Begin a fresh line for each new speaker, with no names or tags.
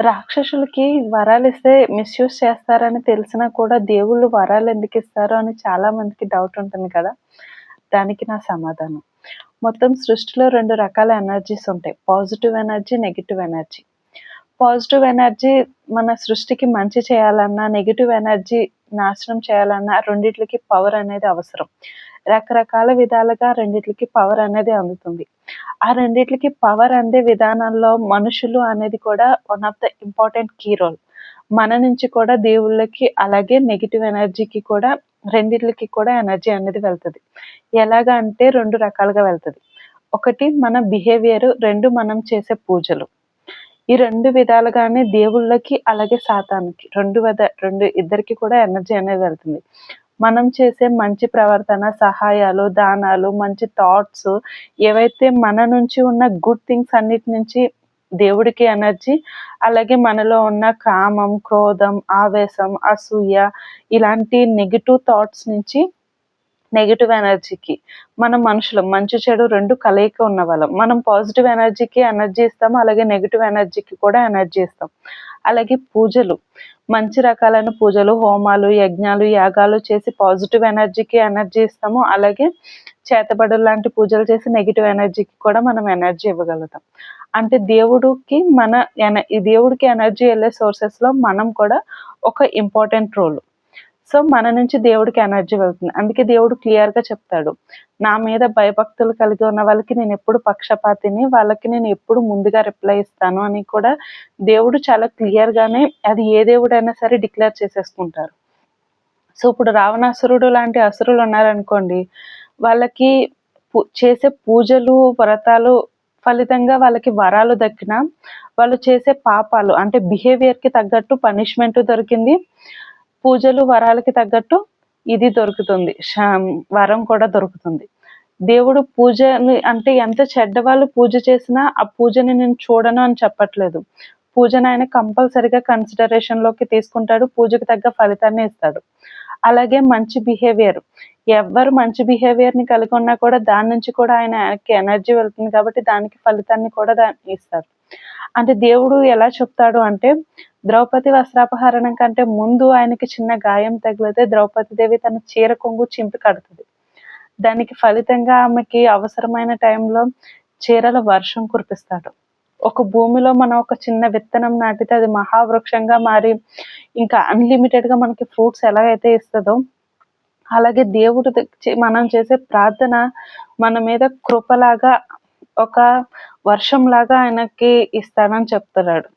రాక్షసులకి వరాలిస్తే misuse చేస్తారని తెలిసినా కూడా దేవుళ్ళు వరాలెందుకిస్తారు అని చాలా మందికి డౌట్ ఉంటుంది కదా! దానికి నా సమాధానం. మొత్తం సృష్టిలో 2 రకాల ఎనర్జీస్ ఉంటాయి. Positive energy, negative energy. Positive energy మన సృష్టికి మంచి చేయాలన్నా, నెగెటివ్ ఎనర్జీ నాశనం చేయాలన్నా రెండిట్లకి పవర్ అనేది అవసరం. రకరకాల విధాలుగా రెండిట్లకి పవర్ అనేది అందుతుంది. ఆ రెండిట్లకి పవర్ అందే విధానంలో మనుషులు అనేది కూడా one of the important key role. మన నుంచి కూడా దేవుళ్ళకి అలాగే నెగెటివ్ ఎనర్జీకి కూడా రెండిట్లకి కూడా ఎనర్జీ అనేది వెళ్తది. ఎలాగా అంటే 2 రకాలుగా వెళ్తది. ఒకటి మన బిహేవియర్, 2 మనం చేసే పూజలు. ఈ 2 విధాలుగానే దేవుళ్ళకి అలాగే సాతానుకి 2 ఇద్దరికి కూడా ఎనర్జీ అనేది వెళ్తుంది. మనం చేసే మంచి ప్రవర్తన, సహాయాలు, దానాలు, మంచి థాట్స్ ఏవైతే మన నుంచి ఉన్న గుడ్ థింగ్స్ అన్నిటి నుంచి దేవుడికి ఎనర్జీ, అలాగే మనలో ఉన్న కామం, క్రోధం, ఆవేశం, అసూయ ఇలాంటి నెగెటివ్ థాట్స్ నుంచి నెగెటివ్ ఎనర్జీకి మనం మనుషులం మంచి చెడు 2 కలయిక ఉన్నవాళ్ళం. మనం పాజిటివ్ ఎనర్జీకి ఎనర్జీ ఇస్తాము. అలాగే నెగెటివ్ ఎనర్జీకి కూడా ఎనర్జీ ఇస్తాం. అలాగే పూజలు, మంచి రకాలైన పూజలు, హోమాలు, యజ్ఞాలు, యాగాలు చేసి పాజిటివ్ ఎనర్జీకి ఎనర్జీ ఇస్తాము. అలాగే చేతబడులు లాంటి పూజలు చేసి నెగెటివ్ ఎనర్జీకి కూడా మనం ఎనర్జీ ఇవ్వగలుగుతాం. అంటే దేవుడికి ఎనర్జీ వెళ్ళే సోర్సెస్‌లో మనం కూడా ఒక ఇంపార్టెంట్ రోల్. సో, మన నుంచి దేవుడికి ఎనర్జీ వెళ్తుంది. అందుకే దేవుడు క్లియర్‌గా చెప్తాడు. నా మీద భయభక్తులు కలిగి ఉన్న వాళ్ళకి నేనెప్పుడు పక్షపాతిని, వాళ్ళకి నేను ఎప్పుడు ముందుగా రిప్లై ఇస్తాను అని కూడా దేవుడు చాలా క్లియర్‌గానే అది ఏ దేవుడైనా సరే డిక్లేర్ చేసేసుకుంటారు. సో, ఇప్పుడు రావణాసురుడు లాంటి అసురులు ఉన్నారనుకోండి, వాళ్ళకి చేసే పూజలు, వ్రతాలు ఫలితంగా వాళ్ళకి వరాలు దక్కినా, వాళ్ళు చేసే పాపాలు అంటే బిహేవియర్‌కి తగ్గట్టు పనిష్మెంట్ దొరికింది. పూజలు, వరాలకి తగ్గట్టు ఇది దొరుకుతుంది. వరం కూడా దొరుకుతుంది. దేవుడు పూజని అంటే ఎంత చెడ్డవాళ్ళు పూజ చేసినా, ఆ పూజని నేను చూడను అని చెప్పట్లేదు. పూజను ఆయన కంపల్సరీగా కన్సిడరేషన్‌లోకి తీసుకుంటాడు. పూజకు తగ్గ ఫలితాన్ని ఇస్తాడు. అలాగే మంచి బిహేవియర్. ఎవ్వరు మంచి బిహేవియర్‌ని కలిగి ఉన్నా కూడా దాని నుంచి కూడా ఆయనకి ఎనర్జీ వెళ్తుంది కాబట్టి దానికి ఫలితాన్ని కూడా ఇస్తారు. అంటే దేవుడు ఎలా చెప్తాడు అంటే, ద్రౌపది వస్త్రాపహరణం కంటే ముందు ఆయనకి చిన్న గాయం తగిలితే ద్రౌపదీదేవి తన చీర కొంగు చింపి కడుతది. దానికి ఫలితంగా ఆమెకి అవసరమైన టైంలో చీరల వర్షం కురిపిస్తాడు. ఒక భూమిలో మనం ఒక చిన్న విత్తనం నాటితే అది మహావృక్షంగా మారి ఇంకా అన్‌లిమిటెడ్‌గా మనకి ఫ్రూట్స్ ఎలాగైతే ఇస్తదో, అలాగే దేవుడు మనం చేసే ప్రార్థన మన మీద కృపలాగా ఒక వర్షంలాగా ఆయనకి ఇస్తానని చెప్తున్నాడు.